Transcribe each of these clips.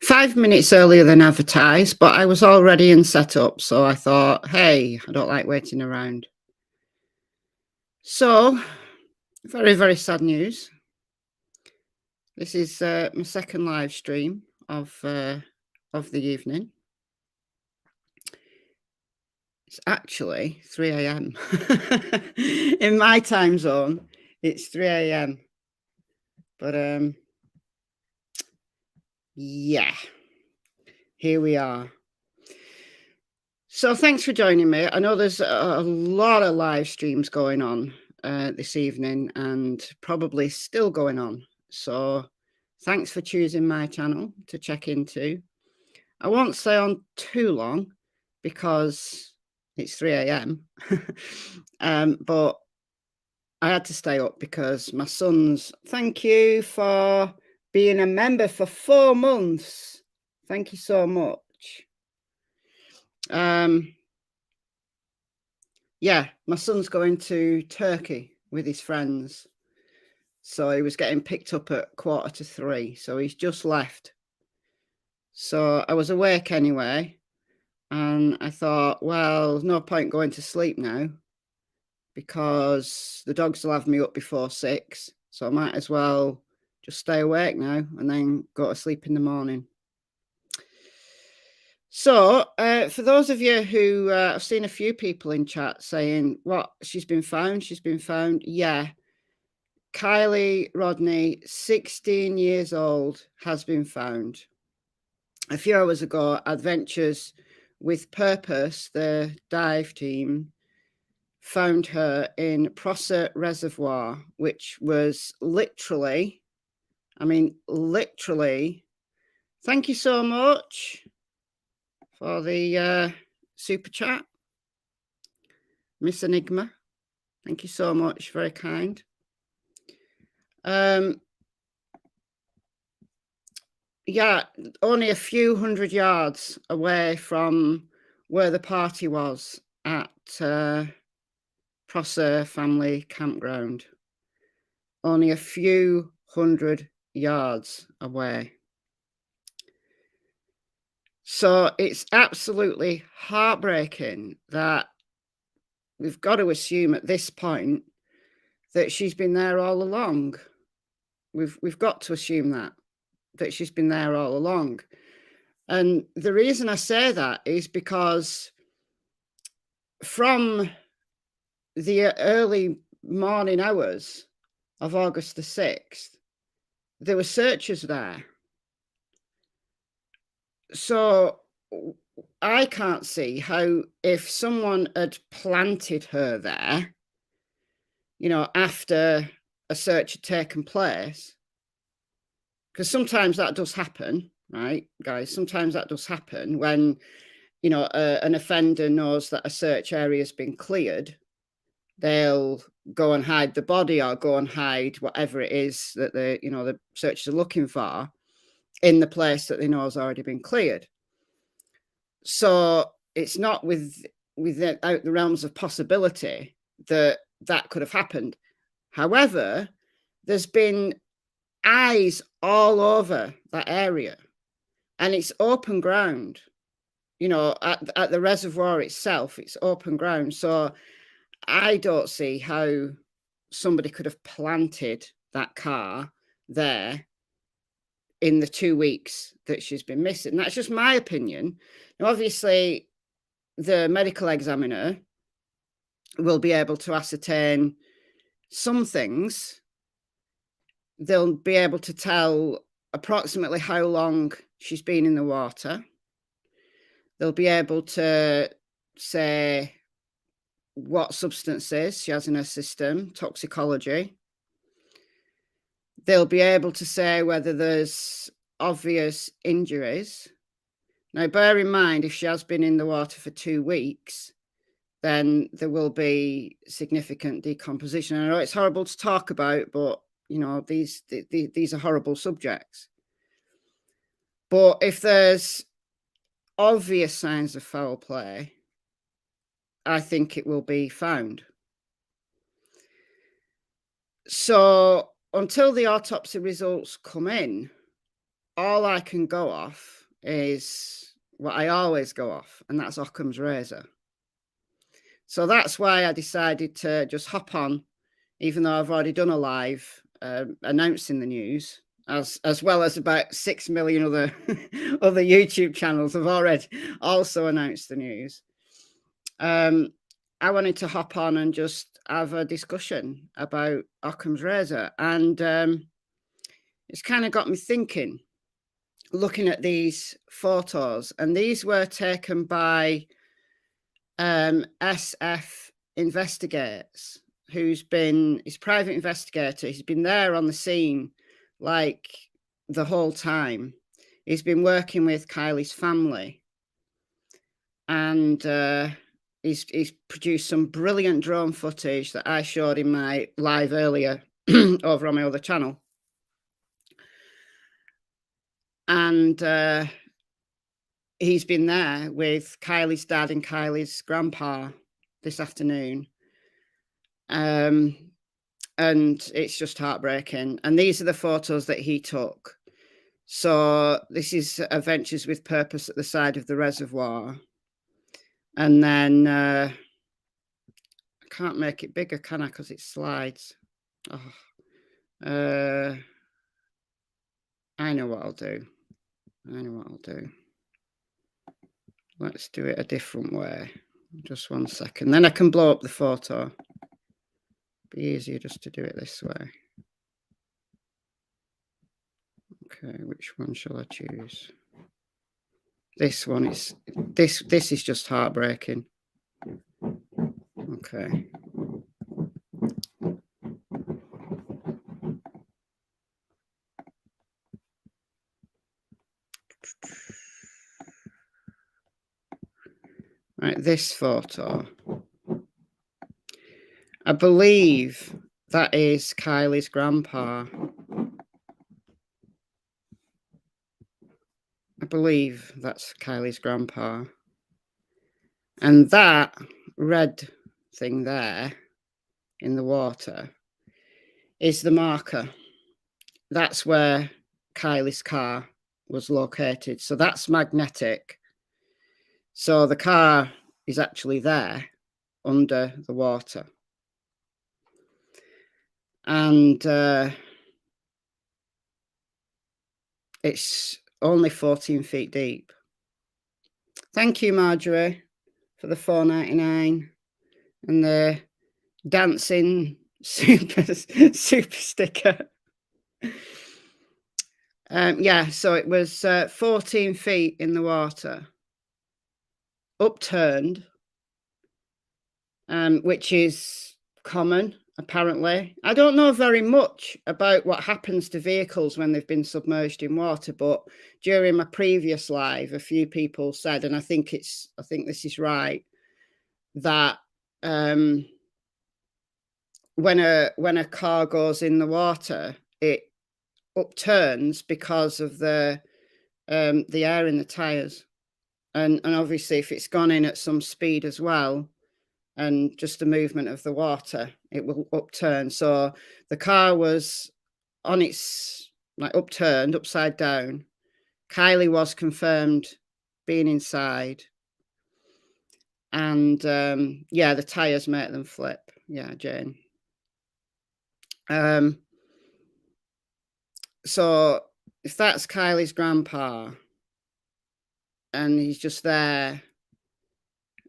5 minutes earlier than advertised, but I was all ready and set up, so I thought, "Hey, I don't like waiting around." So, very, very sad news. This is my second live stream of the evening. It's actually 3 a.m. In my time zone. It's 3 a.m. But yeah, here we are. So thanks for joining me. I know there's a lot of live streams going on this evening and probably still going on. So thanks for choosing my channel to check into. I won't stay on too long because it's 3 a.m. But I had to stay up because my son's, thank you for being a member for 4 months. Thank you so much. Yeah, my son's going to Turkey with his friends. So he was getting picked up at 2:45. So he's just left. So I was awake anyway. And I thought, well, there's no point going to sleep now because the dogs will have me up before 6. So I might as well just stay awake now and then go to sleep in the morning. So, for those of you who I've seen a few people in chat saying, "What? She's been found? She's been found?" Yeah, Kylie Rodni, 16 years old, has been found. A few hours ago, Adventures with Purpose, the dive team, found her in Prosser Reservoir, which was literally, I mean, literally. Thank you so much for the super chat, Miss Enigma. Thank you so much. Very kind. Yeah, only a few hundred yards away from where the party was at Prosser Family Campground. Only a few hundred yards away. So it's absolutely heartbreaking that we've got to assume at this point that she's been there all along. We've got to assume that she's been there all along. And the reason I say that is because from the early morning hours of August the 6th, there were searchers there. So I can't see how, if someone had planted her there, you know, after a search had taken place, because sometimes that does happen, right, guys? Sometimes that does happen when, you know, an offender knows that a search area has been cleared. They'll go and hide the body or go and hide whatever it is that the searchers are looking for in the place that they know has already been cleared. So it's not without the realms of possibility that that could have happened. However, there's been eyes all over that area, and it's open ground. You know, at the reservoir itself, it's open ground. So I don't see how somebody could have planted that car there in the 2 weeks that she's been missing. That's just my opinion. Now, obviously, the medical examiner will be able to ascertain some things. They'll be able to tell approximately how long she's been in the water. They'll be able to say what substances she has in her system, toxicology. They'll be able to say whether there's obvious injuries. Now, bear in mind, if she has been in the water for 2 weeks, then there will be significant decomposition. I know it's horrible to talk about, but, you know, these are horrible subjects. But if there's obvious signs of foul play, I think it will be found. So until the autopsy results come in, all I can go off is what I always go off, and that's Occam's razor. So that's why I decided to just hop on, even though I've already done a live announcing the news, as well as about 6 million other other YouTube channels have already also announced the news. I wanted to hop on and just have a discussion about Occam's razor, and it's kind of got me thinking, looking at these photos, and these were taken by SF Investigates, who's been his private investigator. He's been there on the scene like the whole time. He's been working with Kylie's family, and he's produced some brilliant drone footage that I showed in my live earlier over on my other channel. And he's been there with Kylie's dad and Kylie's grandpa this afternoon. And it's just heartbreaking. And these are the photos that he took. So this is Adventures with Purpose at the side of the reservoir. And then I can't make it bigger, can I? Because it slides. Oh. I know what I'll do. Let's do it a different way. Just 1 second. Then I can blow up the photo. Be easier just to do it this way. Okay, which one shall I choose? This one is this is just heartbreaking. Okay. Right, this photo. I believe that is Kylie's grandpa. I believe that's Kylie's grandpa. And that red thing there in the water is the marker. That's where Kylie's car was located. So that's magnetic. So the car is actually there under the water. And it's only 14 feet deep. Thank you, Marjorie, for the $4.99 and the dancing super sticker. Yeah, so it was 14 feet in the water, upturned, which is common, apparently. I don't know very much about what happens to vehicles when they've been submerged in water, but during my previous live, a few people said, and I think this is right, that when a car goes in the water, it upturns because of the air in the tires, and obviously if it's gone in at some speed as well, and just the movement of the water, it will upturn. So the car was on its, like, upturned, upside down. Kylie was confirmed being inside. And yeah, the tires make them flip. Yeah, Jane. So if that's Kylie's grandpa and he's just there,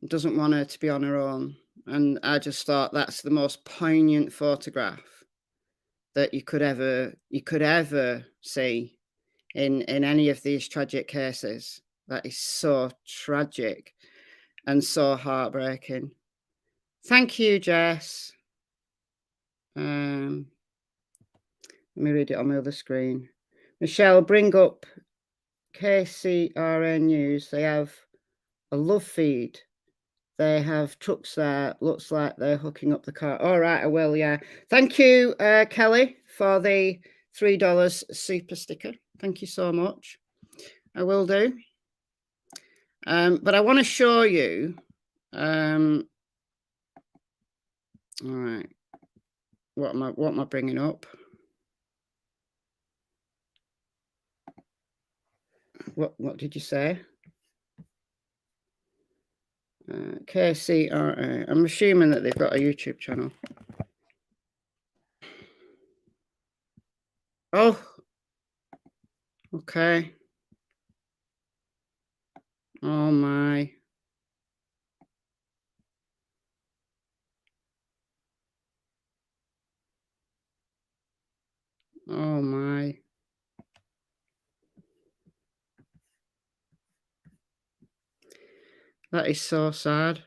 doesn't want her to be on her own, and I just thought that's the most poignant photograph that you could ever see in any of these tragic cases. That is so tragic and so heartbreaking. Thank you, Jess. Let me read it on my other screen. Michelle, bring up KCRN News. They have a love feed. They have trucks there. Looks like they're hooking up the car. All right, I will, yeah. Thank you, Kelly, for the $3 super sticker. Thank you so much. I will do. But I want to show you. All right. What am I bringing up? What did you say? Cassie, I'm assuming that they've got a YouTube channel. Oh, okay. Oh my. Oh my. That is so sad.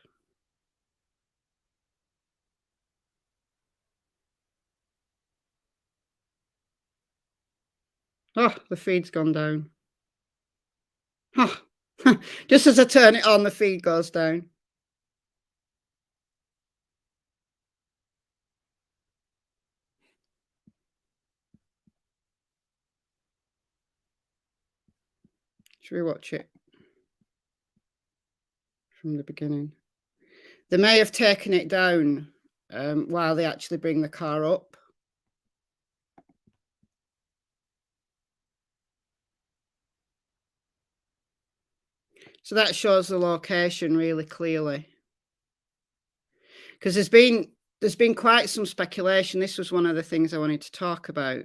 Oh, the feed's gone down. Oh, just as I turn it on, the feed goes down. Should we watch it from the beginning? They may have taken it down while they actually bring the car up. So that shows the location really clearly. Because there's been quite some speculation. This was one of the things I wanted to talk about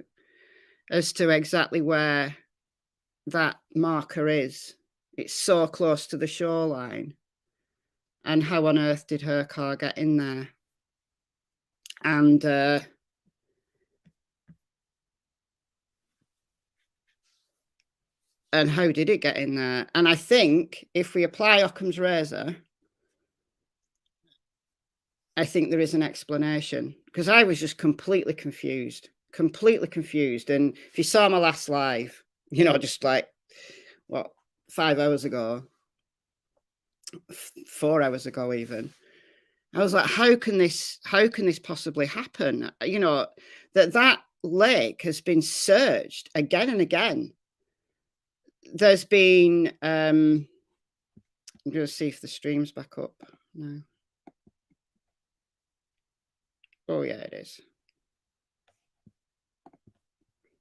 as to exactly where that marker is. It's so close to the shoreline. And how on earth did her car get in there? And how did it get in there? And I think if we apply Occam's razor, I think there is an explanation, because I was just completely confused. And if you saw my last live, you know, just like, what, 5 hours ago, 4 hours ago even, I was like, how can this possibly happen? You know, that lake has been searched again and again. There's been I'm going to see if the stream's back up now. Oh yeah, it is.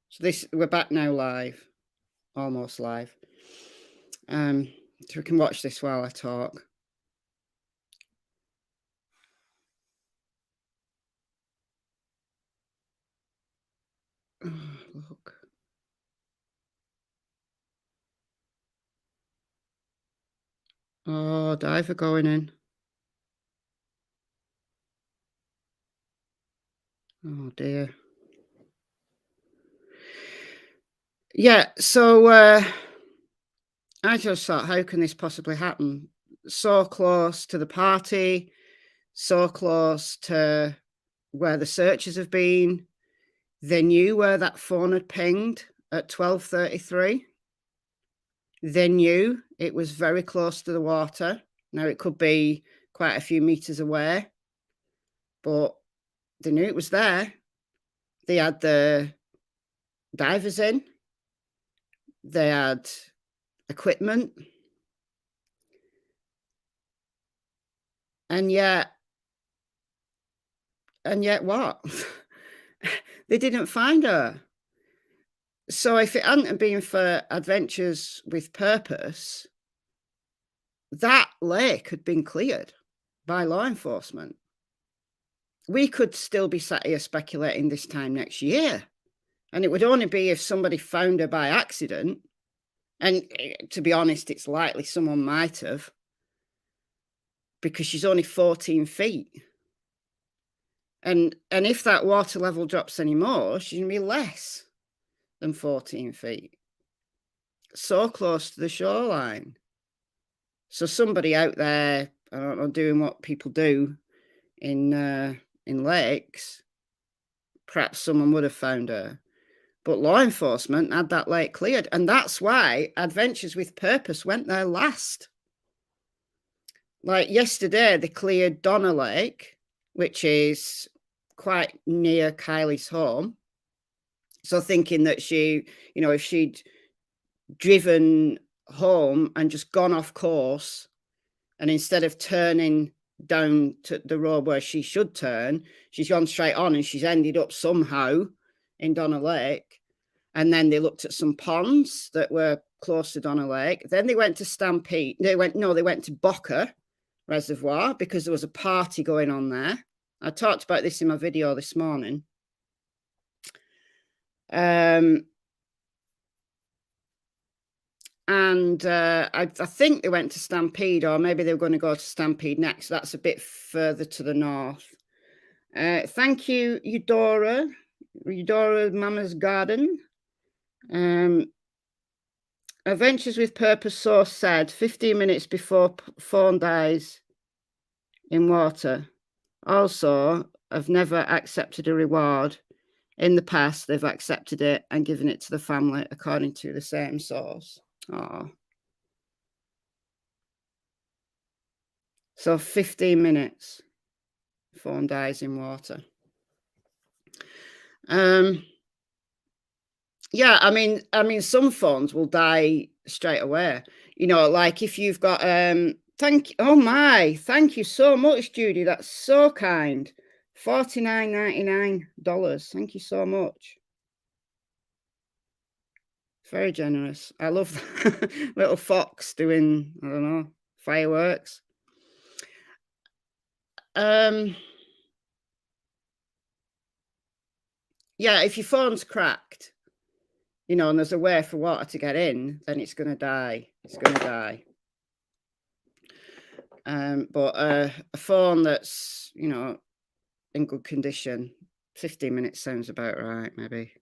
So we're back now live, almost live. So we can watch this while I talk. Oh, look. Oh, diver going in. Oh dear. Yeah, so I just thought, how can this possibly happen? So close to the party, so close to where the searches have been. They knew where that phone had pinged at 12:33. They knew it was very close to the water. Now, it could be quite a few meters away, but they knew it was there. They had the divers in. They had equipment. And yet what? They didn't find her. So if it hadn't been for Adventures with Purpose, that lake had been cleared by law enforcement. We could still be sat here speculating this time next year. And it would only be if somebody found her by accident. And to be honest, it's likely someone might have, because she's only 14 feet. And if that water level drops any more, she's going to be less than 14 feet. So close to the shoreline. So somebody out there, I don't know, doing what people do in lakes, perhaps someone would have found her. But law enforcement had that lake cleared. And that's why Adventures with Purpose went there last. Like yesterday, they cleared Donna Lake, which is quite near Kylie's home. So thinking that she, you know, if she'd driven home and just gone off course, and instead of turning down to the road where she should turn, she's gone straight on and she's ended up somehow in Donna Lake. And then they looked at some ponds that were close to Donna Lake. Then they went to Stampede. They went to Boca Reservoir because there was a party going on there. I talked about this in my video this morning. And I think they went to Stampede, or maybe they were going to go to Stampede next. That's a bit further to the north. Thank you, Eudora Mama's Garden. Adventures with Purpose Source said 15 minutes before phone dies in water. Also, I've never accepted a reward. In the past, they've accepted it and given it to the family according to the same source. Oh. So 15 minutes, phone dies in water. Yeah, I mean, some phones will die straight away. You know, like if you've got thank you so much, Judy. That's so kind. $49.99. Thank you so much. Very generous. I love that. Little fox doing, I don't know, fireworks. Yeah, if your phone's cracked, you know, and there's a way for water to get in, then it's going to die. It's going to die. But a phone that's, you know, in good condition, 15 minutes sounds about right, maybe.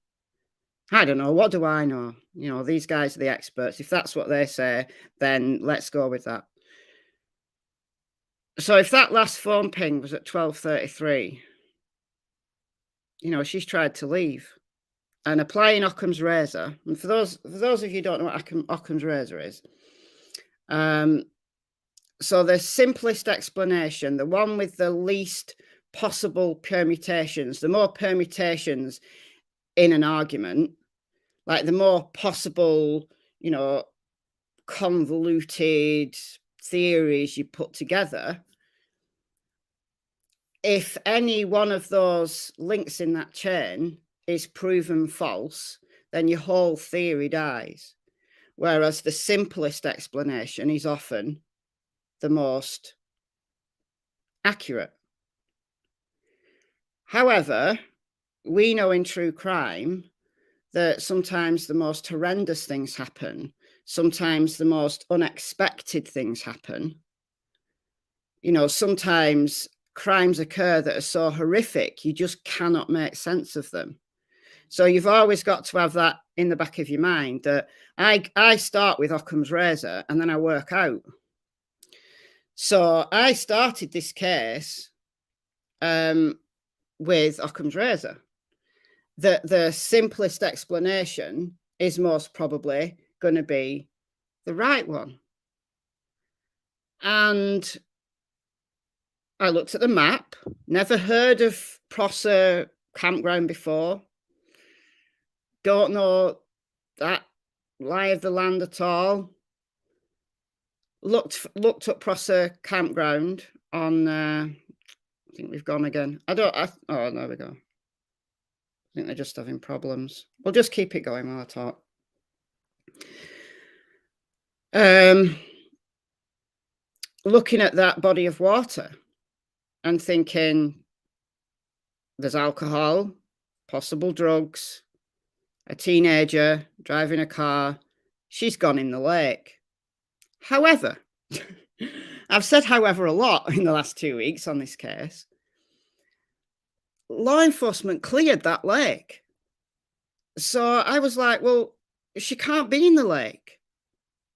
I don't know. What do I know? You know, these guys are the experts. If that's what they say, then let's go with that. So if that last phone ping was at 12:33, you know, she's tried to leave. And applying Occam's razor, and for those of you who don't know what Occam's razor is, so the simplest explanation, the one with the least possible permutations, the more permutations in an argument, like the more possible, you know, convoluted theories you put together, if any one of those links in that chain is proven false, then your whole theory dies. Whereas the simplest explanation is often the most accurate. However, we know in true crime that sometimes the most horrendous things happen. Sometimes the most unexpected things happen. You know, sometimes crimes occur that are so horrific, you just cannot make sense of them. So you've always got to have that in the back of your mind, that I start with Occam's razor and then I work out. So I started this case with Occam's razor. The simplest explanation is most probably going to be the right one. And I looked at the map, never heard of Prosser campground before. Don't know that lie of the land at all. Looked up Prosser campground on, I think we've gone again. Oh, there we go. I think they're just having problems. We'll just keep it going while I talk. Looking at that body of water and thinking there's alcohol, possible drugs, a teenager driving a car, she's gone in the lake. However, I've said however a lot in the last 2 weeks on this case. Law enforcement cleared that lake. So I was like, well, she can't be in the lake.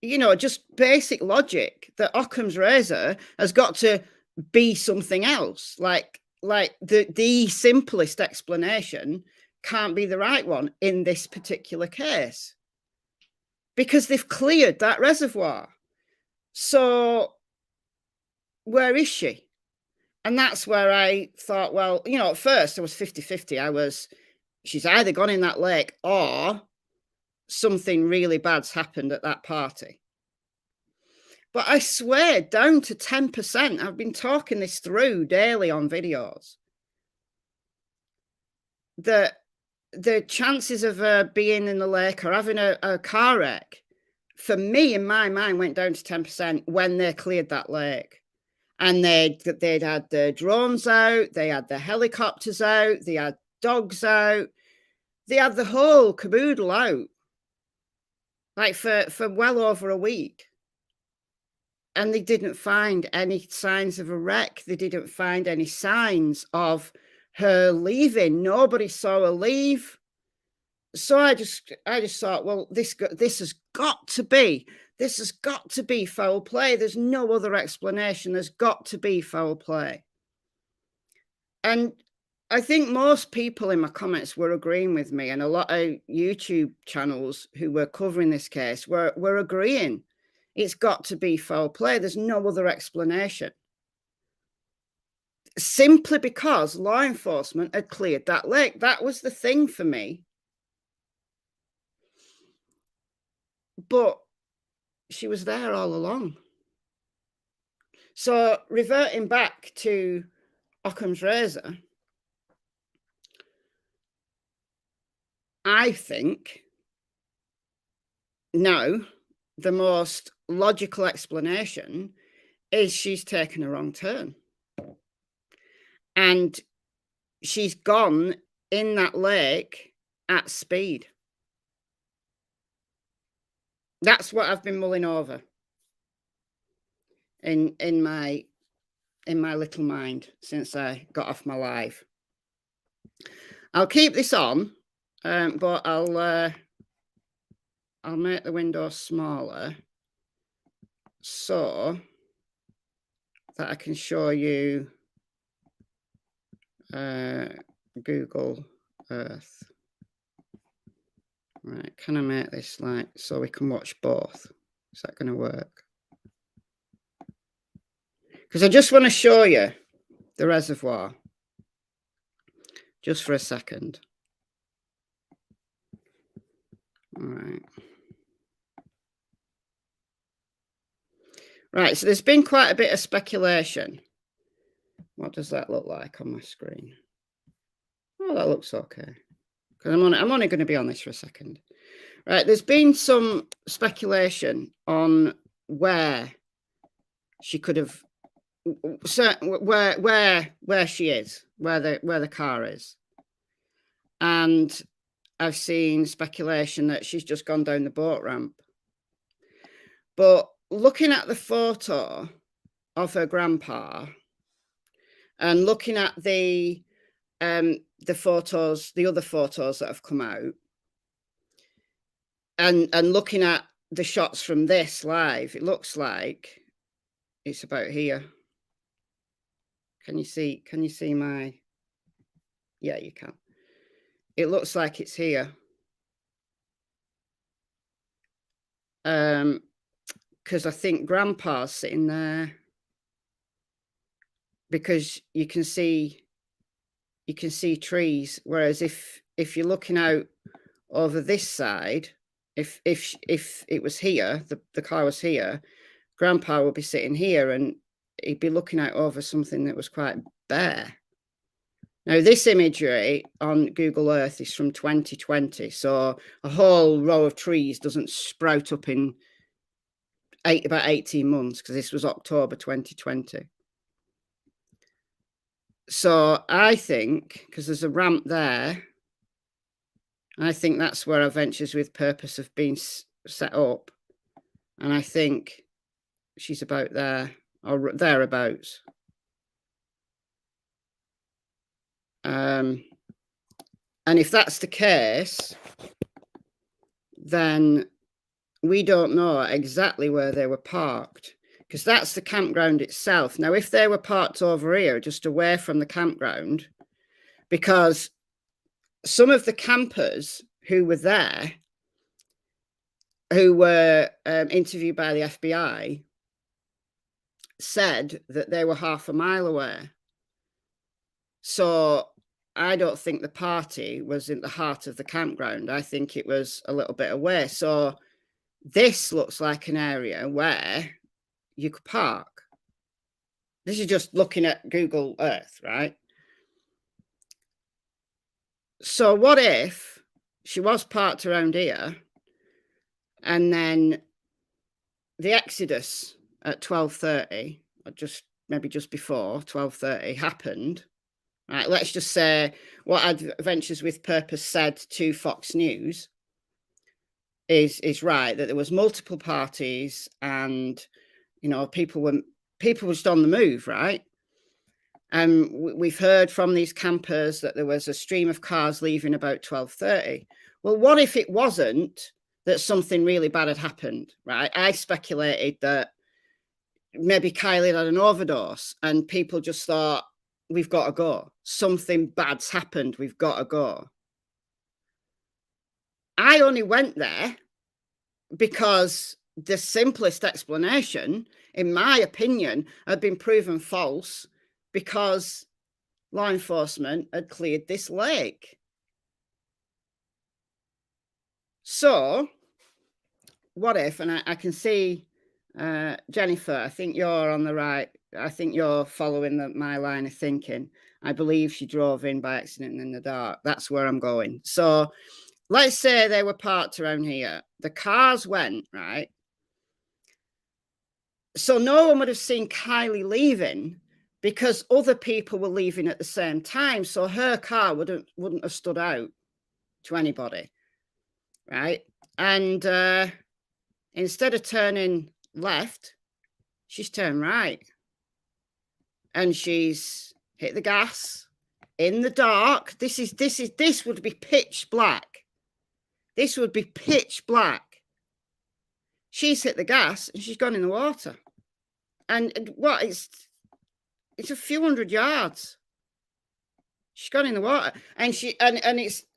You know, just basic logic that Occam's razor has got to be something else. Like the simplest explanation can't be the right one in this particular case because they've cleared that reservoir. So where is she? And that's where I thought, well, you know, at first I was 50-50. She's either gone in that lake or something really bad's happened at that party. But I swear down to 10%. I've been talking this through daily on videos. The chances of her being in the lake or having a car wreck for me, in my mind, went down to 10% when they cleared that lake. And they'd had the drones out, they had the helicopters out, they had dogs out, they had the whole caboodle out, like for well over a week. And they didn't find any signs of a wreck. They didn't find any signs of her leaving. Nobody saw her leave. So I just thought, well, this has got to be foul play. There's no other explanation. There's got to be foul play. And I think most people in my comments were agreeing with me, and a lot of YouTube channels who were covering this case were agreeing. It's got to be foul play. There's no other explanation. Simply because law enforcement had cleared that lake. That was the thing for me. But she was there all along. So reverting back to Occam's razor, I think now the most logical explanation is she's taken a wrong turn. And she's gone in that lake at speed. That's what I've been mulling over in my little mind since I got off my live. I'll keep this on, but I'll make the window smaller so that I can show you Google Earth. Right, can I make this like so we can watch both? Is that going to work? Because I just want to show you the reservoir just for a second. All right. Right, so there's been quite a bit of speculation. What does that look like on my screen? Oh, that looks okay. Because I'm only going to be on this for a second. Right, there's been some speculation on where she could have, where she is, where the car is, and I've seen speculation that she's just gone down the boat ramp. But looking at the photo of her grandpa and looking at the photos, the other photos that have come out, and looking at the shots from this live, it looks like it's about here. Can you see my? Yeah, you can. It looks like it's here. Because I think Grandpa's sitting there, because you can see trees, whereas if you're looking out over this side, if it was here, the car was here, Grandpa would be sitting here and he'd be looking out over something that was quite bare. Now, this imagery on Google Earth is from 2020, so a whole row of trees doesn't sprout up in about 18 months, because this was October 2020. So I think, because there's a ramp there, I think that's where Adventures with Purpose have been set up. And I think she's about there, or thereabouts. And if that's the case, then we don't know exactly where they were parked, because that's the campground itself. Now, if they were parked over here, just away from the campground, because some of the campers who were there, who were interviewed by the FBI, said that they were half a mile away. So I don't think the party was in the heart of the campground. I think it was a little bit away. So this looks like an area where you could park. This is just looking at Google Earth, right? So what if she was parked around here, and then the exodus at 12:30, or maybe just before 12:30 happened, right? Let's just say what Adventures with Purpose said to Fox News is right, that there was multiple parties and, you know, people were just on the move, right? And we've heard from these campers that there was a stream of cars leaving about 12:30. Well, what if it wasn't that something really bad had happened, right? I speculated that maybe Kylie had an overdose and people just thought, we've got to go. Something bad's happened. We've got to go. I only went there because the simplest explanation, in my opinion, had been proven false because law enforcement had cleared this lake. So what if, and I can see Jennifer, I think you're on the right. I think you're following my line of thinking. I believe she drove in by accident in the dark. That's where I'm going. So let's say they were parked around here. The cars went, right? So no one would have seen Kylie leaving because other people were leaving at the same time. So her car wouldn't have stood out to anybody, right? And instead of turning left, she's turned right. And she's hit the gas in the dark. This would be pitch black. This would be pitch black. She's hit the gas and she's gone in the water. And what, it's a few hundred yards. She's gone in the water. And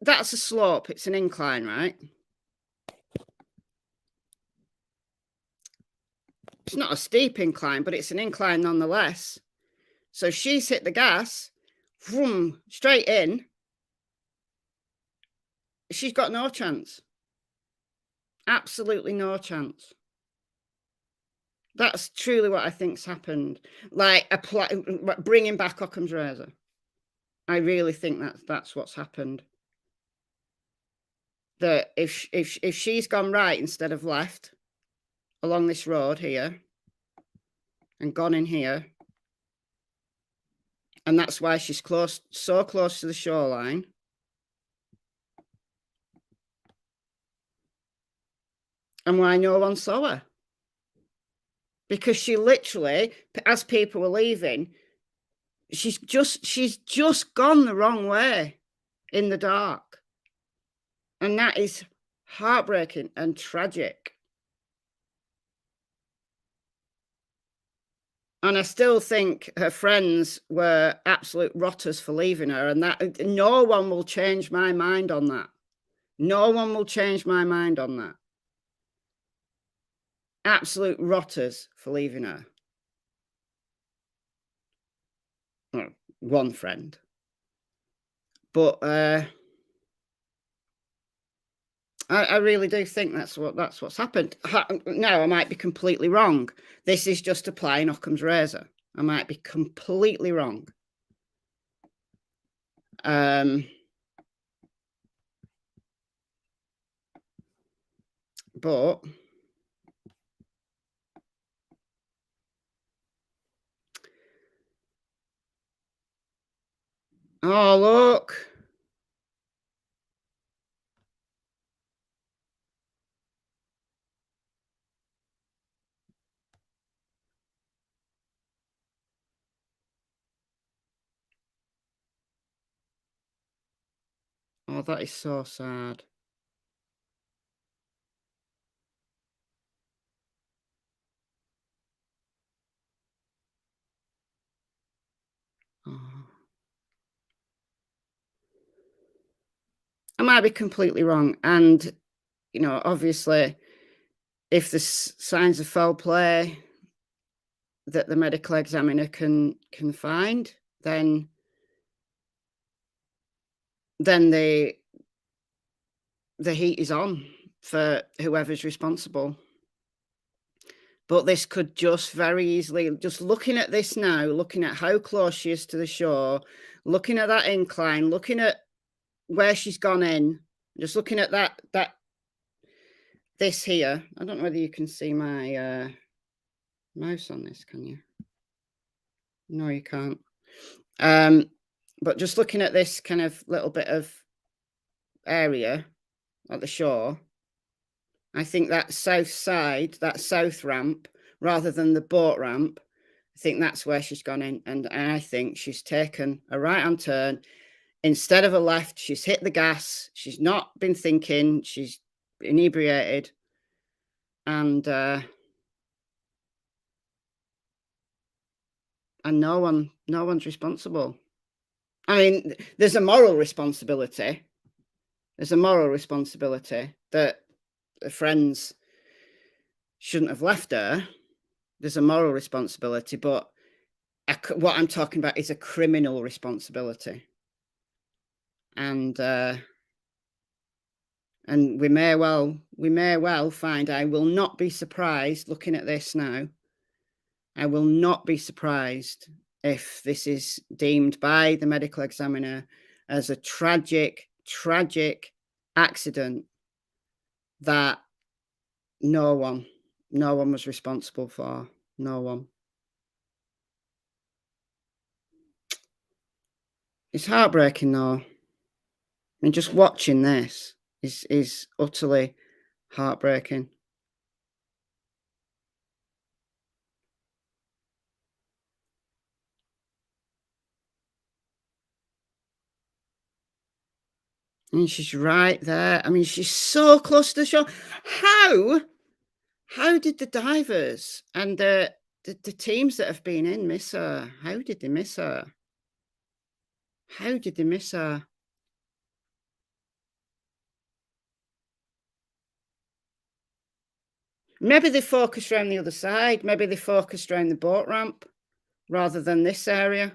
that's a slope, it's an incline, right? It's not a steep incline, but it's an incline nonetheless. So she's hit the gas, vroom, straight in. She's got no chance. Absolutely no chance. That's truly what I think's happened. Like bringing back Occam's razor. I really think that's what's happened. That if she's gone right instead of left along this road here and gone in here, and that's why she's so close to the shoreline. And why no one saw her. Because she literally, as people were leaving, she's just gone the wrong way in the dark. And that is heartbreaking and tragic. And I still think her friends were absolute rotters for leaving her. And that no one will change my mind on that. No one will change my mind on that. Absolute rotters for leaving her. Well, one friend. But I really do think that's what's happened. Now, I might be completely wrong. This is just applying Occam's razor. I might be completely wrong. But oh, look. Oh, that is so sad. Oh. I might be completely wrong. And, you know, obviously, if there's signs of foul play that the medical examiner can find, then the heat is on for whoever's responsible. But this could just very easily, just looking at this now, looking at how close she is to the shore, looking at that incline, looking at where she's gone in, just looking at that this here, I don't know whether you can see my mouse on this, can you? No, you can't. But just looking at this kind of little bit of area at the shore, I think that south side, that south ramp, rather than the boat ramp, I think that's where she's gone in. And I think she's taken a right-hand turn. Instead of a left, she's hit the gas. She's not been thinking. She's inebriated. And no one's responsible. I mean, there's a moral responsibility. There's a moral responsibility that the friends shouldn't have left her. There's a moral responsibility, but what I'm talking about is a criminal responsibility. And we may well find, I will not be surprised looking at this now. I will not be surprised if this is deemed by the medical examiner as a tragic accident that no one was responsible for. No one. It's heartbreaking though. I mean, just watching this is utterly heartbreaking. And she's right there. I mean, she's so close to the shore. How did the divers and the teams that have been in miss her? How did they miss her? How did they miss her? Maybe they focused around the other side. Maybe they focused around the boat ramp rather than this area.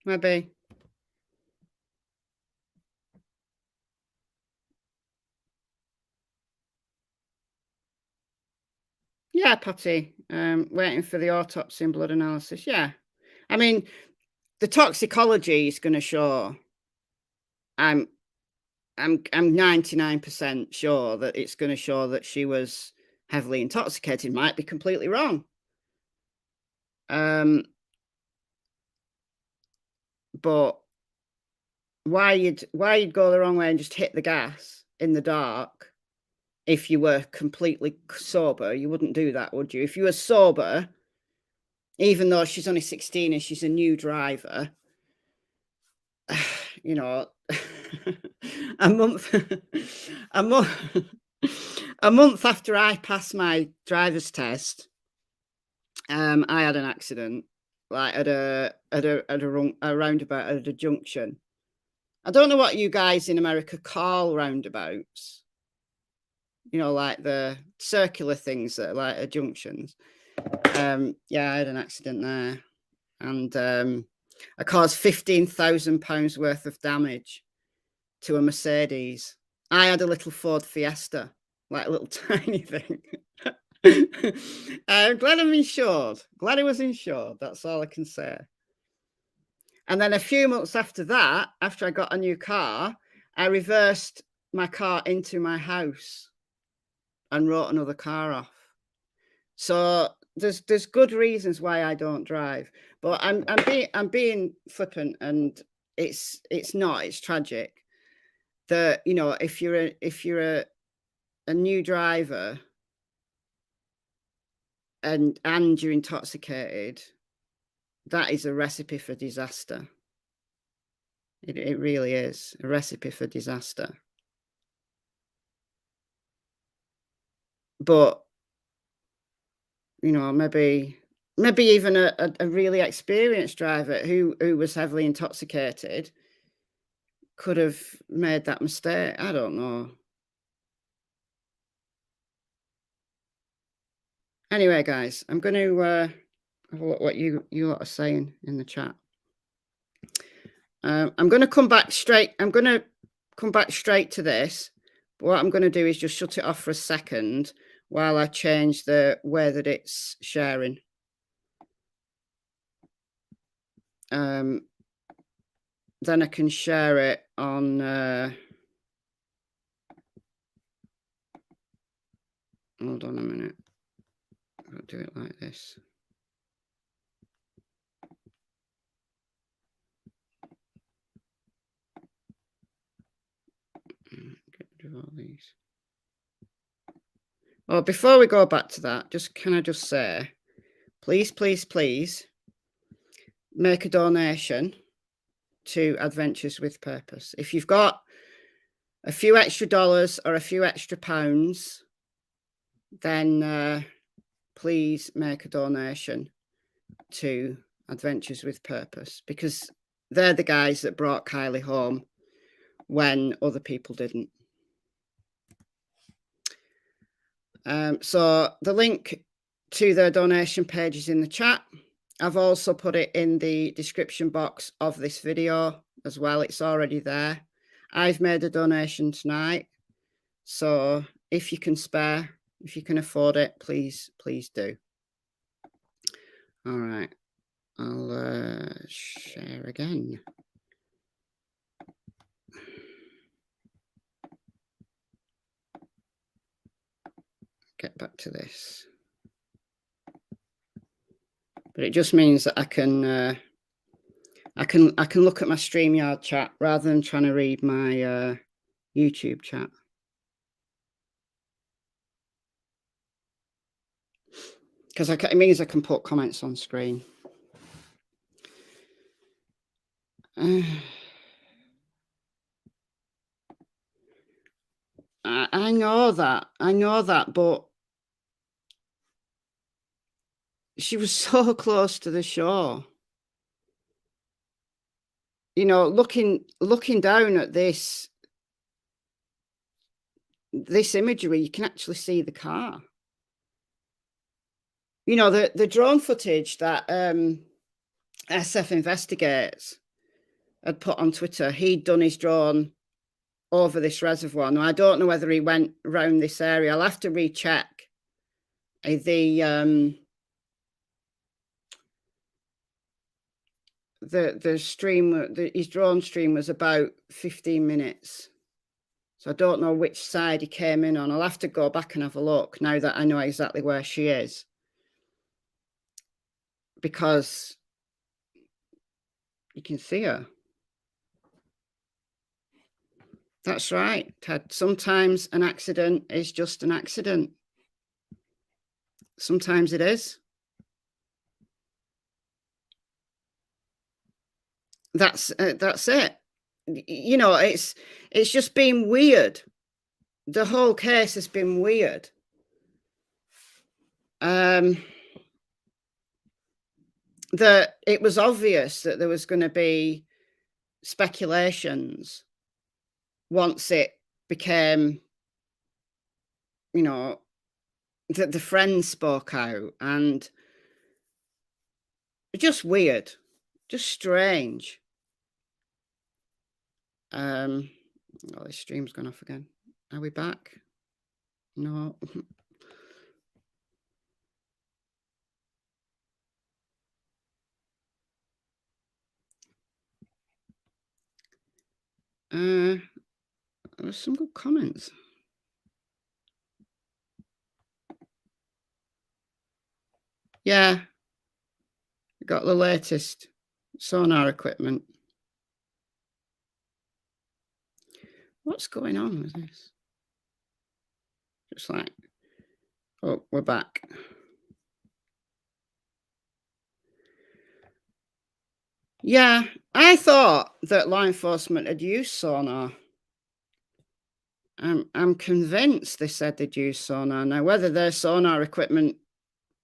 Maybe. Yeah, Patty. Waiting for the autopsy and blood analysis. Yeah. I mean, the toxicology is going to show. I'm 99% sure that it's going to show that she was heavily intoxicated. Might be completely wrong. But why you'd go the wrong way and just hit the gas in the dark if you were completely sober? You wouldn't do that, would you? If you were sober, even though she's only 16 and she's a new driver, you know, a month after I passed my driver's test, I had an accident, like at a roundabout at a junction. I don't know what you guys in America call roundabouts. You know, like the circular things that are like at junctions. Yeah, I had an accident there, and I caused £15,000 worth of damage to a Mercedes. I had a little Ford Fiesta, like a little tiny thing. I'm glad I'm insured. Glad it was insured. That's all I can say. And then a few months after that, after I got a new car, I reversed my car into my house and wrote another car off. So there's good reasons why I don't drive, but I'm being flippant, and it's not. It's tragic that, you know, if you're a new driver and you're intoxicated, that is a recipe for disaster. It really is a recipe for disaster. But, you know, maybe even a really experienced driver who was heavily intoxicated could have made that mistake. I don't know. Anyway, guys, I'm going to have a look what you lot are saying in the chat. I'm going to come back straight. I'm going to come back straight to this. But what I'm going to do is just shut it off for a second while I change the way that it's sharing. Then I can share it on Hold on a minute. I'll do it like this. Get rid of all these. Well, before we go back to that, can I just say, please, please, please make a donation to Adventures with Purpose. If you've got a few extra dollars or a few extra pounds, then please make a donation to Adventures with Purpose, because they're the guys that brought Kylie home when other people didn't. So the link to their donation page is in the chat. I've also put it in the description box of this video as well. It's already there. I've made a donation tonight. So if you can spare, if you can afford it, please, please do. All right. I'll share again. Get back to this. But it just means that I can look at my StreamYard chat rather than trying to read my YouTube chat. Because it means I can put comments on screen. I know that, but she was so close to the shore. You know, looking down at this imagery, you can actually see the car. You know, the drone footage that SF Investigates had put on Twitter, he'd done his drone over this reservoir. Now, I don't know whether he went around this area. I'll have to recheck the stream. His drone stream was about 15 minutes. So I don't know which side he came in on. I'll have to go back and have a look now that I know exactly where she is. Because you can see her. That's right, Ted. Sometimes an accident is just an accident. Sometimes it is. That's it. You know, it's just been weird. The whole case has been weird. That it was obvious that there was going to be speculations once it became, you know, that the friends spoke out, and just weird, just strange. Oh, this stream's gone off again. Are we back? No. There's some good comments. Yeah, got the latest sonar equipment. What's going on with this? Just like, oh, we're back. Yeah, I thought that law enforcement had used sonar. I'm convinced they said they'd use sonar. Now, whether their sonar equipment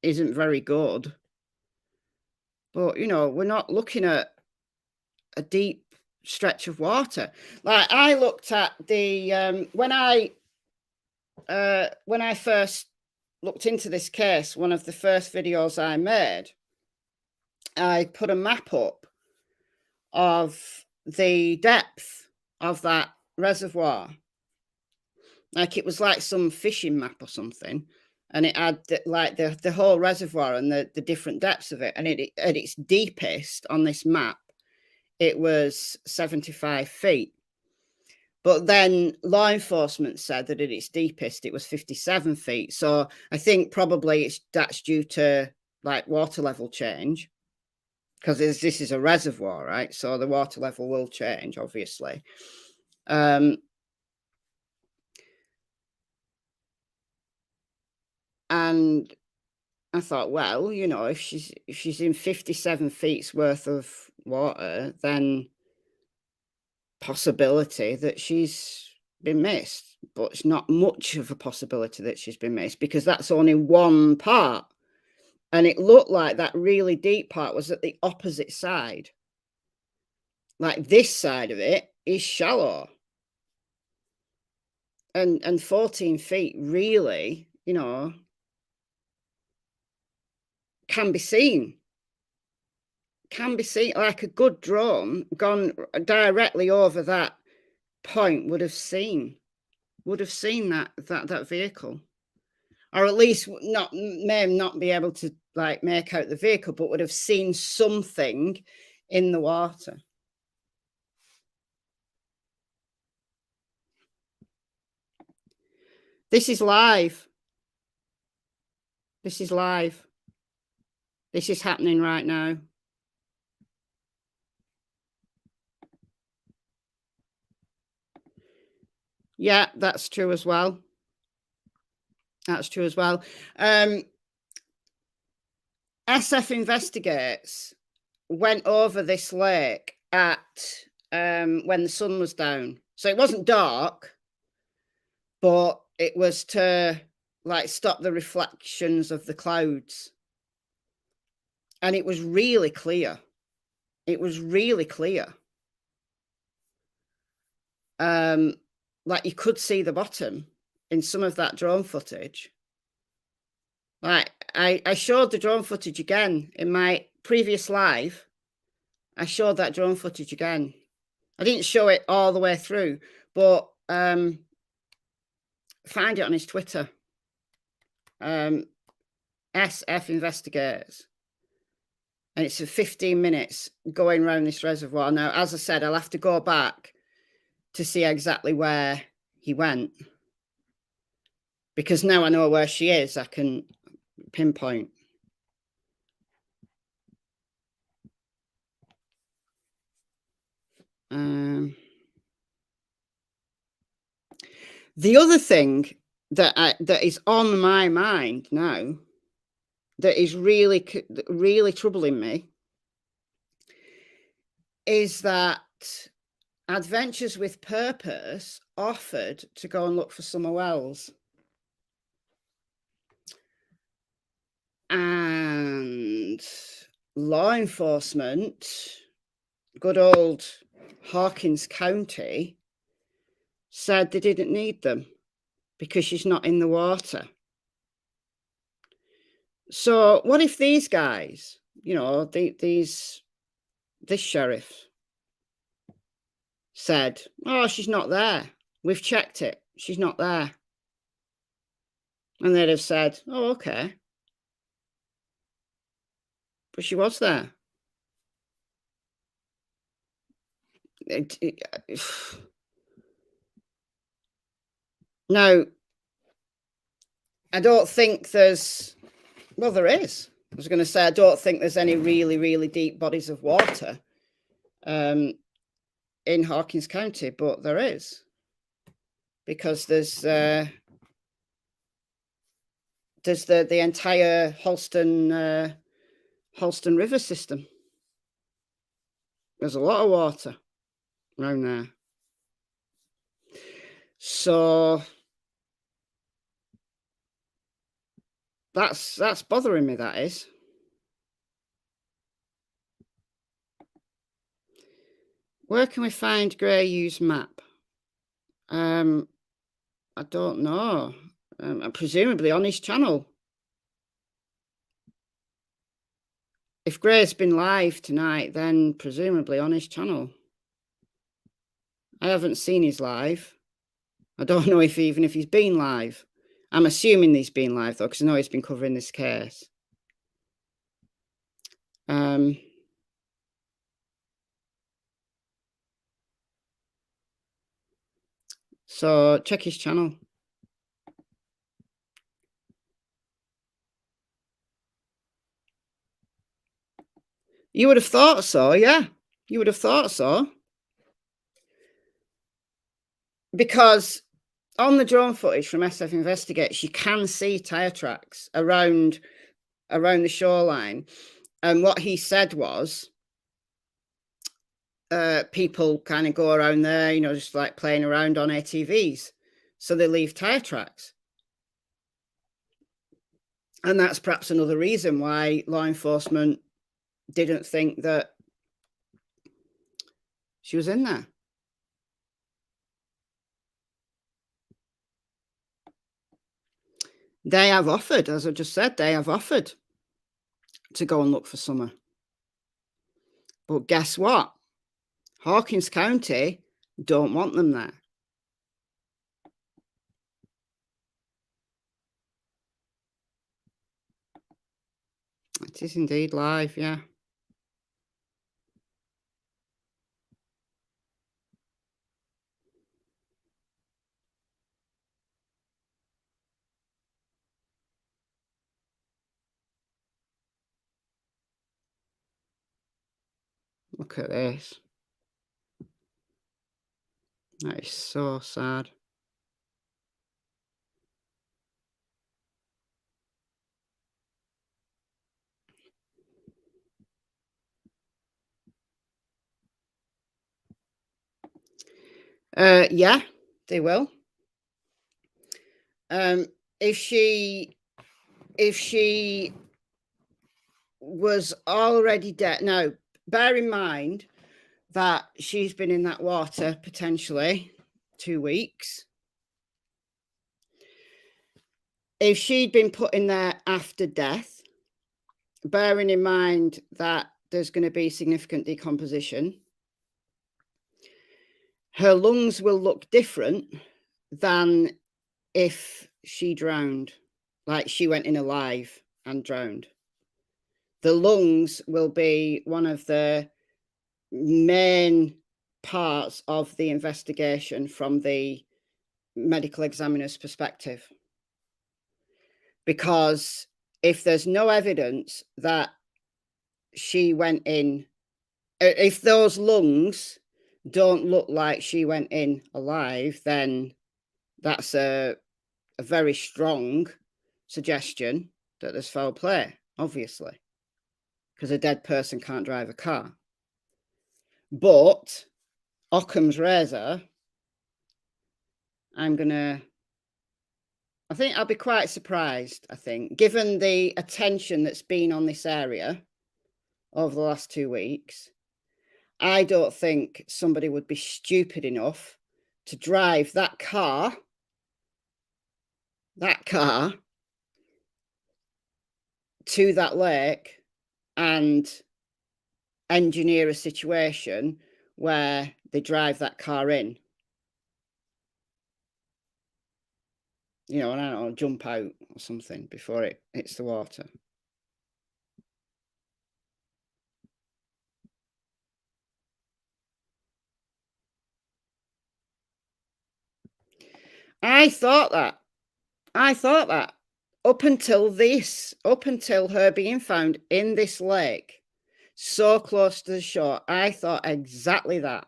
isn't very good, but, you know, we're not looking at a deep stretch of water. Like, I looked at the when I first looked into this case, one of the first videos I made, I put a map up of the depth of that reservoir. Like, it was like some fishing map or something, and it had like the whole reservoir and the different depths of it. And it at its deepest on this map, it was 75 feet. But then law enforcement said that at its deepest, it was 57 feet. So I think probably that's due to like water level change, because this is a reservoir, right? So the water level will change, obviously. And I thought, well, you know, if she's in 57 feet's worth of water, then possibility that she's been missed. But it's not much of a possibility that she's been missed, because that's only one part. And it looked like that really deep part was at the opposite side. Like this side of it is shallow. And 14 feet really, you know, can be seen. Can be seen. Like a good drone gone directly over that point would have seen that vehicle. Or at least may not be able to like make out the vehicle, but would have seen something in the water. This is live. This is live. This is happening right now. Yeah, that's true as well. That's true as well. SF Investigates went over this lake at when the sun was down. So it wasn't dark, but it was to like stop the reflections of the clouds. And it was really clear. It was really clear. Like you could see the bottom in some of that drone footage. Like I showed the drone footage again in my previous live. I showed that drone footage again. I didn't show it all the way through, but find it on his Twitter. SF Investigates. And it's for 15 minutes going around this reservoir. Now, as I said, I'll have to go back to see exactly where he went, because now I know where she is. I can pinpoint. The other thing that is on my mind now, that is really troubling me, is that Adventures with Purpose offered to go and look for summer wells. And law enforcement, good old Hawkins County, said they didn't need them because she's not in the water. So what if these guys, you know, this sheriff said, oh, she's not there. We've checked it. She's not there. And they'd have said, oh, okay. But she was there. Now, I don't think there's, well, there is. I was going to say, I don't think there's any really, really deep bodies of water in Hawkins County, but there is. Because there's the entire Holston River system. There's a lot of water around there. So that's bothering me, that is. Where can we find Grey Use map? I don't know. Presumably on his channel. If Grey's been live tonight, then presumably on his channel. I haven't seen his live. I don't know if he's been live. I'm assuming he's been live though, because I know he's been covering this case. So check his channel. You would have thought so, yeah. You would have thought so. Because on the drone footage from SF Investigates, you can see tyre tracks around the shoreline. And what he said was, people kind of go around there, you know, just like playing around on ATVs. So they leave tyre tracks. And that's perhaps another reason why law enforcement didn't think that she was in there. They have offered, as I just said, they have offered to go and look for Summer. But guess what? Hawkins County don't want them there. It is indeed live, yeah. Look at this. That is so sad. Yeah, they will. If she was already dead. Now, bear in mind that she's been in that water potentially 2 weeks. If she'd been put in there after death, bearing in mind that there's going to be significant decomposition, her lungs will look different than if she drowned, like she went in alive and drowned. The lungs will be one of the main parts of the investigation from the medical examiner's perspective. Because if there's no evidence that she went in, if those lungs don't look like she went in alive, then that's a very strong suggestion that there's foul play, obviously, because a dead person can't drive a car. But Occam's razor, I think I'll be quite surprised, I think, given the attention that's been on this area over the last 2 weeks. I don't think somebody would be stupid enough to drive that car to that lake and engineer a situation where they drive that car in. You know, and I don't know, jump out or something before it hits the water. I thought that. Up until her being found in this lake, so close to the shore, I thought exactly that.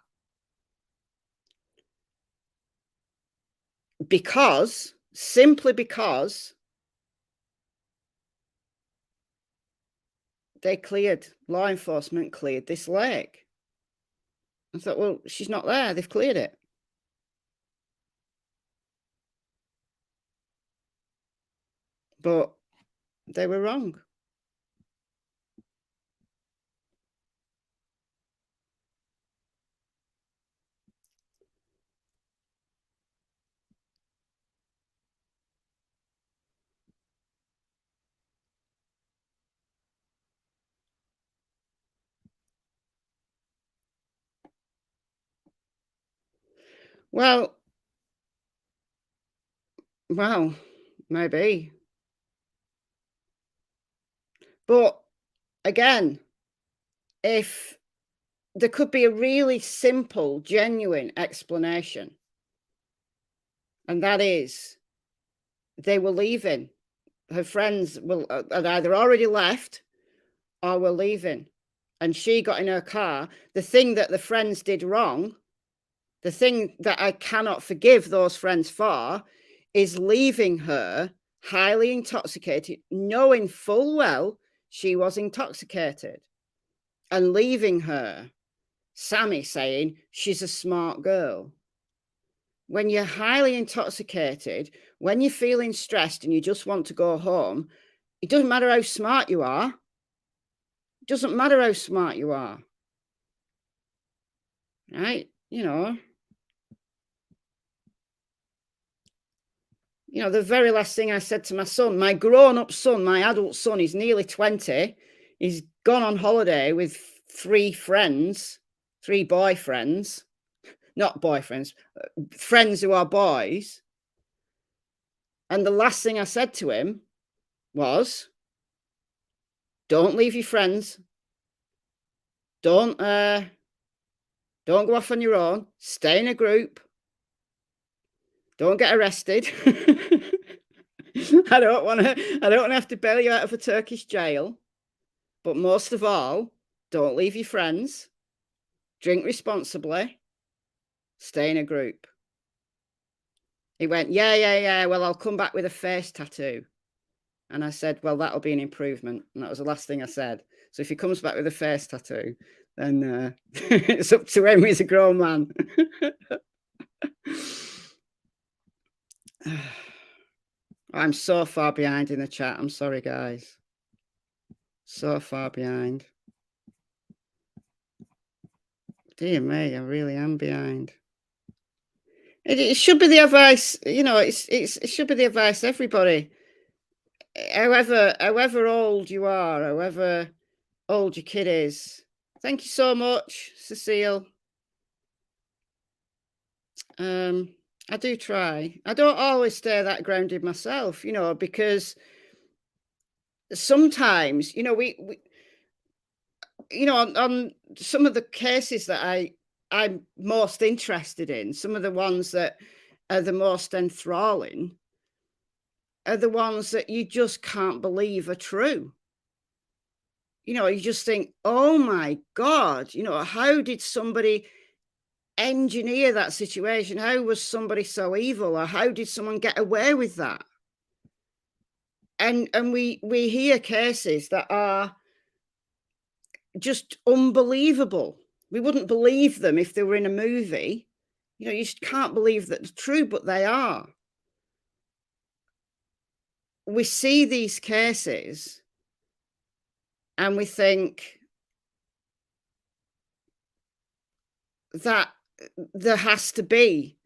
Simply because law enforcement cleared this lake. I thought, well, she's not there. They've cleared it. But they were wrong. Well, maybe. But again, if there could be a really simple, genuine explanation And that is, they were leaving. Her friends had either already left or were leaving. And she got in her car. The thing that the friends did wrong, the thing that I cannot forgive those friends for, is leaving her highly intoxicated, knowing full well she was intoxicated, and leaving her, Sammy, saying she's a smart girl. When you're highly intoxicated, when you're feeling stressed and you just want to go home, it doesn't matter how smart you are. It doesn't matter how smart you are. Right? You know, the very last thing I said to my son, my grown-up son, my adult son, he's nearly 20. He's gone on holiday with 3 friends, 3 boyfriends, not boyfriends, friends who are boys. And the last thing I said to him was, don't leave your friends. Don't go off on your own. Stay in a group. Don't get arrested. I don't want to have to bail you out of a Turkish jail. But most of all, don't leave your friends. Drink responsibly. Stay in a group. He went, yeah. Well, I'll come back with a face tattoo. And I said, well, that'll be an improvement. And that was the last thing I said. So if he comes back with a face tattoo, then it's up to him. He's a grown man. I'm so far behind in the chat. I'm sorry, guys. So far behind. Dear me, I really am behind. It should be the advice, it should be the advice, everybody. However old you are, however old your kid is. Thank you so much, Cecile. I do try. I don't always stay that grounded myself, because sometimes, we on some of the cases that I'm most interested in, some of the ones that are the most enthralling are the ones that you just can't believe are true. You just think, oh my God, how did somebody engineer that situation? How was somebody so evil? Or how did someone get away with that? And we hear cases that are just unbelievable. We wouldn't believe them if they were in a movie. You just can't believe that they're true, but they are. We see these cases and we think that there has to be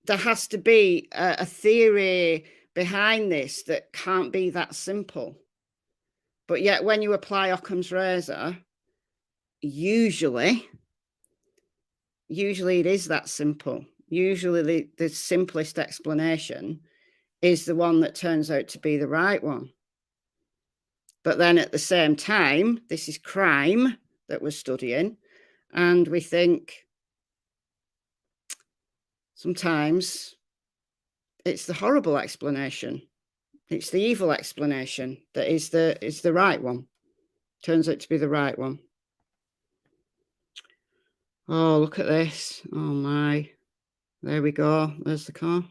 a theory behind this that can't be that simple. But yet when you apply Occam's razor, usually it is that simple. Usually the simplest explanation is the one that turns out to be the right one. But then at the same time, this is crime that we're studying, and we think sometimes it's the horrible explanation. It's the evil explanation that is the right one. Turns out to be the right one. Oh, look at this. Oh my. There we go. There's the car.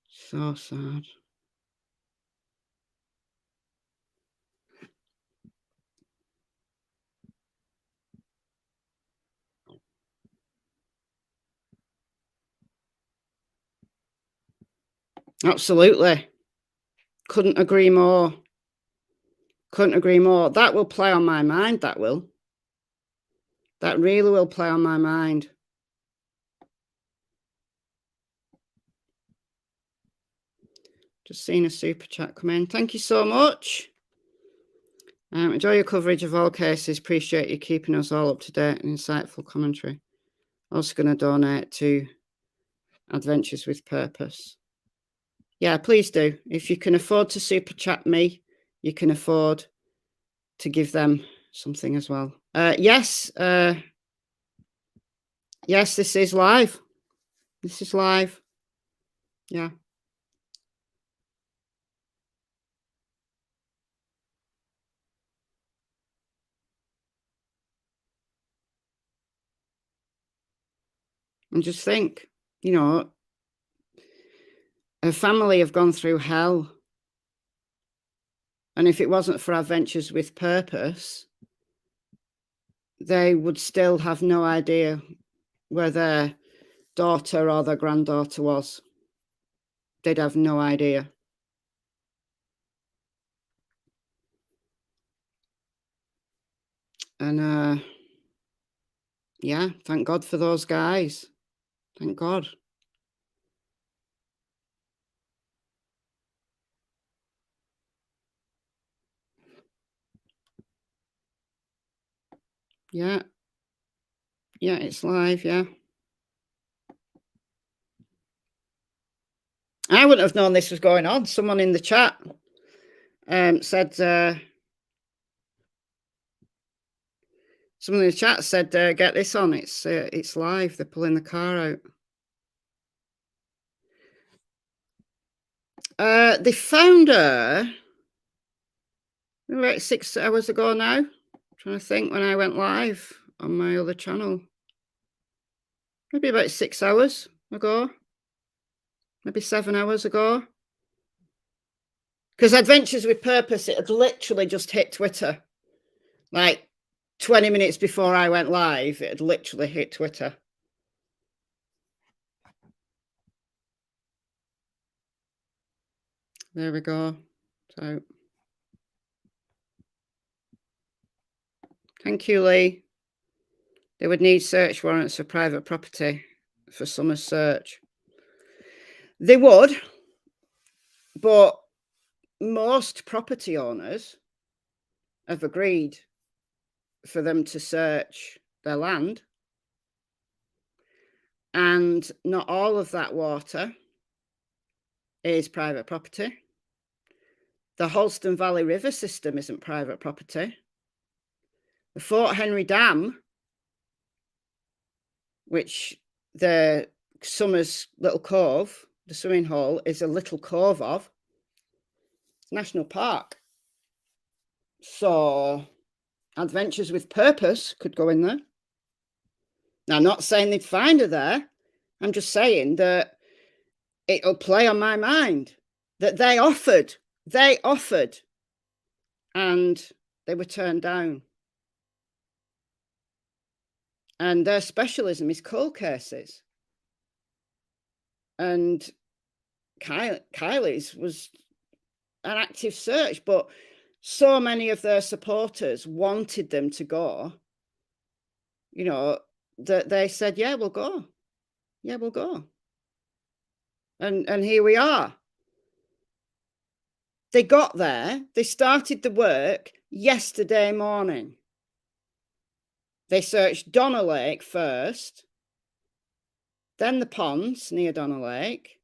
So sad. Absolutely. Couldn't agree more. Couldn't agree more. That will play on my mind, that will. That really will play on my mind. Just seen a super chat come in. Thank you so much. Enjoy your coverage of all cases. Appreciate you keeping us all up to date and insightful commentary. Also going to donate to Adventures with Purpose. Yeah, please do. If you can afford to super chat me, you can afford to give them something as well. Yes. Yes, this is live. This is live. Yeah. And just think, you know, her family have gone through hell. And if it wasn't for Adventures with Purpose, they would still have no idea where their daughter or their granddaughter was. They'd have no idea. And yeah, thank God for those guys. Thank God. Yeah. Yeah, it's live, yeah. I wouldn't have known this was going on. Someone in the chat said, someone in the chat said, get this on. It's live. They're pulling the car out. They found her about 6 hours ago now. I'm trying to think when I went live on my other channel. Maybe about 6 hours ago. Maybe 7 hours ago. Because Adventures with Purpose, it had literally just hit Twitter. Like 20 minutes before I went live, it had literally hit Twitter. There we go. So, thank you, Lee. They would need search warrants for private property for summer search. They would, but most property owners have agreed for them to search their land. And not all of that water is private property. The Holston Valley River system isn't private property. The Fort Henry Dam, which the Summers Little Cove, the swimming hole, is a little cove of, national park. So Adventures with Purpose could go in there. Now, I'm not saying they'd find her there. I'm just saying that it'll play on my mind that they offered, and they were turned down. And their specialism is cold cases. And Kylie's was an active search, but so many of their supporters wanted them to go, you know, that they said, yeah, we'll go. Yeah, we'll go. And here we are. They got there. They started the work yesterday morning. They searched Donna Lake first, then the ponds near Donna Lake,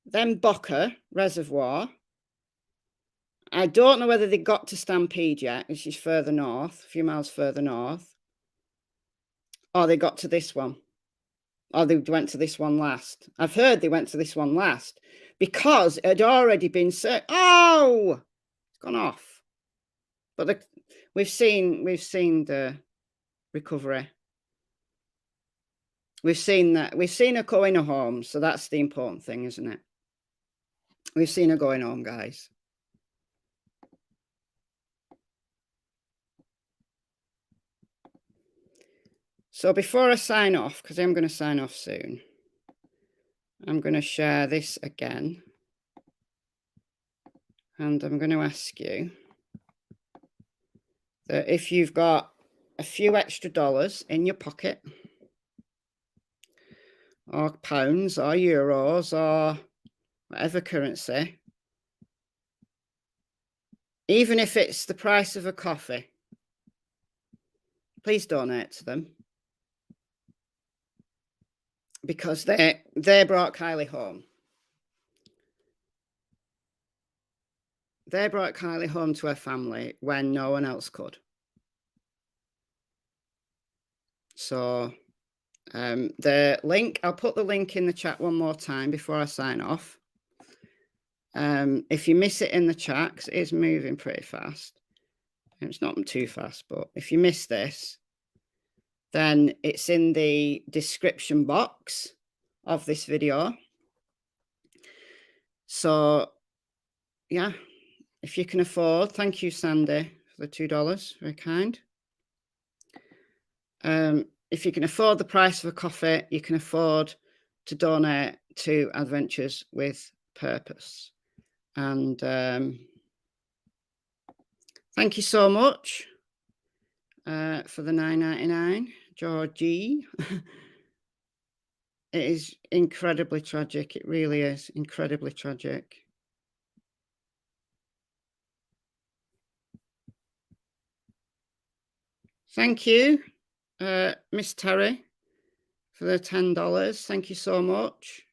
then Boca Reservoir. I don't know whether they got to Stampede yet, which is further north, a few miles further north. Or they got to this one. Or they went to this one last. I've heard they went to this one last because it had already been searched. Oh, it's gone off. But we've seen the recovery. We've seen that. We've seen her going home. So that's the important thing, isn't it? We've seen her going home, guys. So before I sign off, because I'm going to sign off soon, I'm going to share this again. And I'm going to ask you that if you've got a few extra dollars in your pocket, or pounds, or euros, or whatever currency, even if it's the price of a coffee, please donate to them. Because they brought Kylie home. They brought Kylie home to her family when no one else could. So the link, I'll put the link in the chat one more time before I sign off. If you miss it in the chat, because it is moving pretty fast. It's not too fast, but if you miss this, then it's in the description box of this video. So, yeah, if you can afford, thank you, Sandy, for the $2. Very kind. If you can afford the price of a coffee, you can afford to donate to Adventures with Purpose. And thank you so much for the $9.99, Georgie. It is incredibly tragic. It really is incredibly tragic. Thank you, Miss Terry, for the $10. Thank you so much.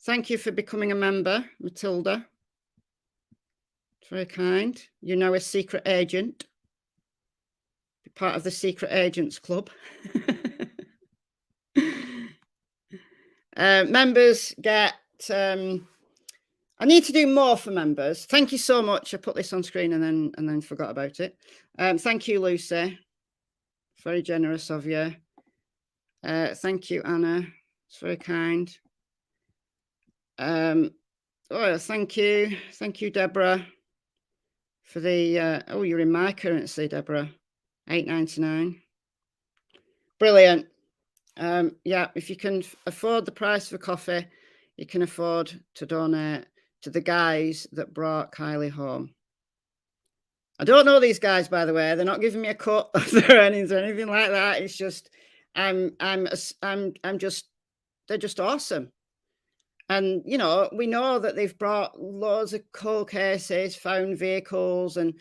Thank you for becoming a member, Matilda. It's very kind. You're now a secret agent. Be part of the Secret Agents Club. Members get... I need to do more for members. Thank you so much. I put this on screen and then forgot about it. Thank you, Lucy. Very generous of you. Thank you, Anna. It's very kind. Oh, thank you. Thank you, Deborah, for the... oh, you're in my currency, Deborah. $8.99. Brilliant. Yeah, if you can afford the price of a coffee, you can afford to donate to the guys that brought Kylie home. I don't know these guys, by the way. They're not giving me a cut of their earnings or anything like that. It's just, they're just awesome. And, you know, we know that they've brought loads of cold cases, found vehicles and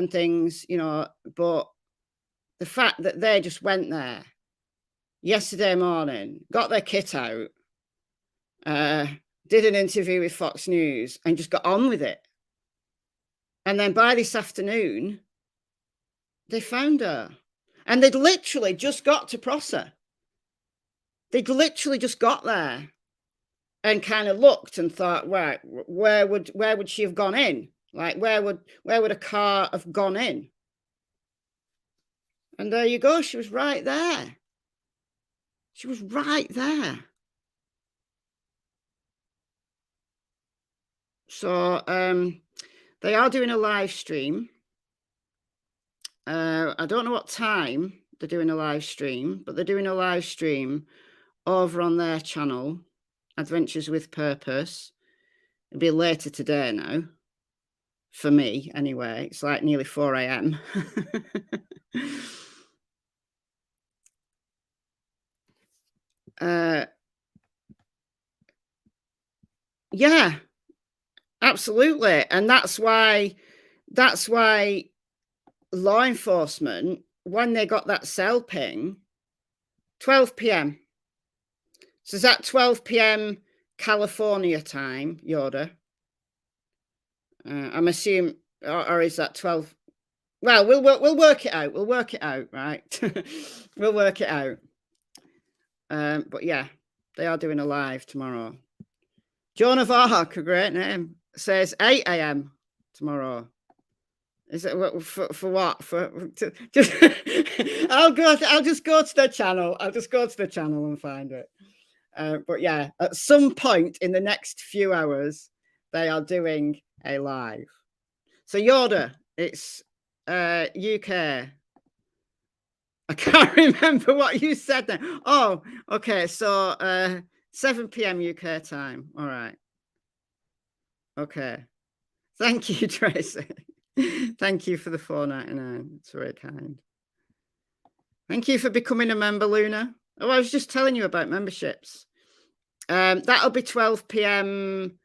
things, you know, but the fact that they just went there yesterday morning, got their kit out, did an interview with Fox News and just got on with it. And then by this afternoon, they found her. And they'd literally just got to Prosser. They'd literally just got there and kind of looked and thought, right, where would she have gone in? Like, where would a car have gone in? And there you go. She was right there. She was right there. So they are doing a live stream. I don't know what time they're doing a live stream, but they're doing a live stream over on their channel, Adventures with Purpose. It'll be later today now. For me, anyway. It's like nearly 4 a.m. Yeah, absolutely. And that's why law enforcement, when they got that cell ping, 12 p.m. So is that 12 p.m. California time, Yoda? I'm assuming, or is that 12? Well, we'll work it out. We'll work it out, right? We'll work it out. But yeah, they are doing a live tomorrow. Joan of Arc, a great name, says 8 a.m. tomorrow. Is it for what? Just I'll just go to their channel. I'll just go to the channel and find it. But yeah, at some point in the next few hours, they are doing a live. So Yoda, it's UK. I can't remember what you said there. Oh, okay. So 7 p.m. UK time. All right. Okay. Thank you, Tracy. Thank you for the $4.99. It's very kind. Thank you for becoming a member, Luna. Oh, I was just telling you about memberships. That'll be 12 p.m.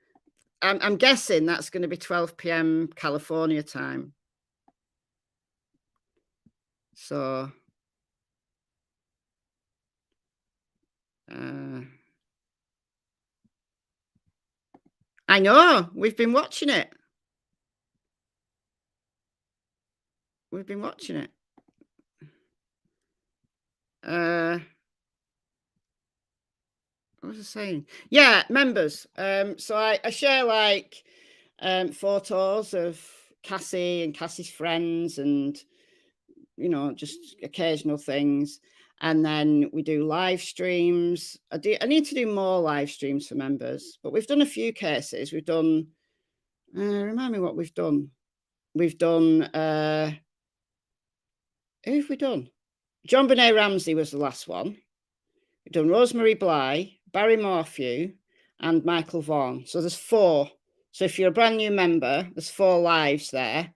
I'm guessing that's going to be 12 p.m. California time. So I know, we've been watching it. We've been watching it. what was I saying? Yeah, members. So I share like photos of Cassie and Cassie's friends and, you know, just occasional things. And then we do live streams. I need to do more live streams for members, but we've done a few cases. We've done, remind me what we've done. We've done, who have we done? John Benet Ramsey was the last one. We've done Rosemary Bly, Barry Morphew, and Michael Vaughan. So there's 4. So if you're a brand new member, there's 4 lives there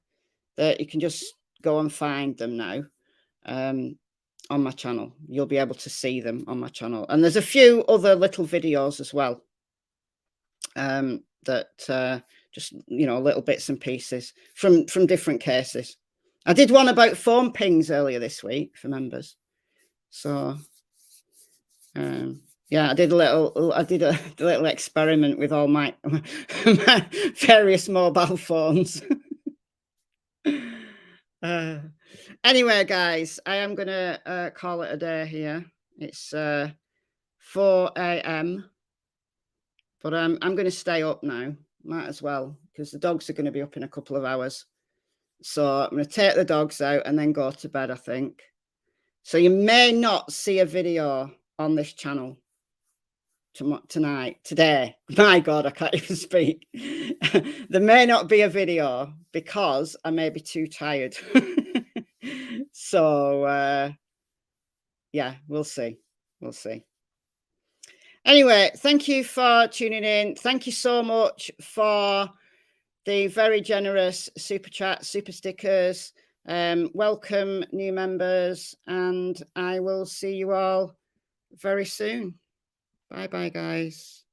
that you can just go and find them now on my channel. You'll be able to see them on my channel. And there's a few other little videos as well that just, you know, little bits and pieces from different cases. I did one about phone pings earlier this week for members. So yeah, I did a little experiment with all my various mobile phones. Anyway, guys, I am gonna call it a day here. It's 4 a.m. but I'm gonna stay up now. Might as well, because the dogs are going to be up in a couple of hours. So I'm going to take the dogs out and then go to bed, I think. So you may not see a video on this channel today. My God, I can't even speak. There may not be a video because I may be too tired. So, yeah, we'll see. We'll see. Anyway, thank you for tuning in. Thank you so much for the very generous super chat, super stickers. Welcome new members, and I will see you all very soon. Bye bye, guys.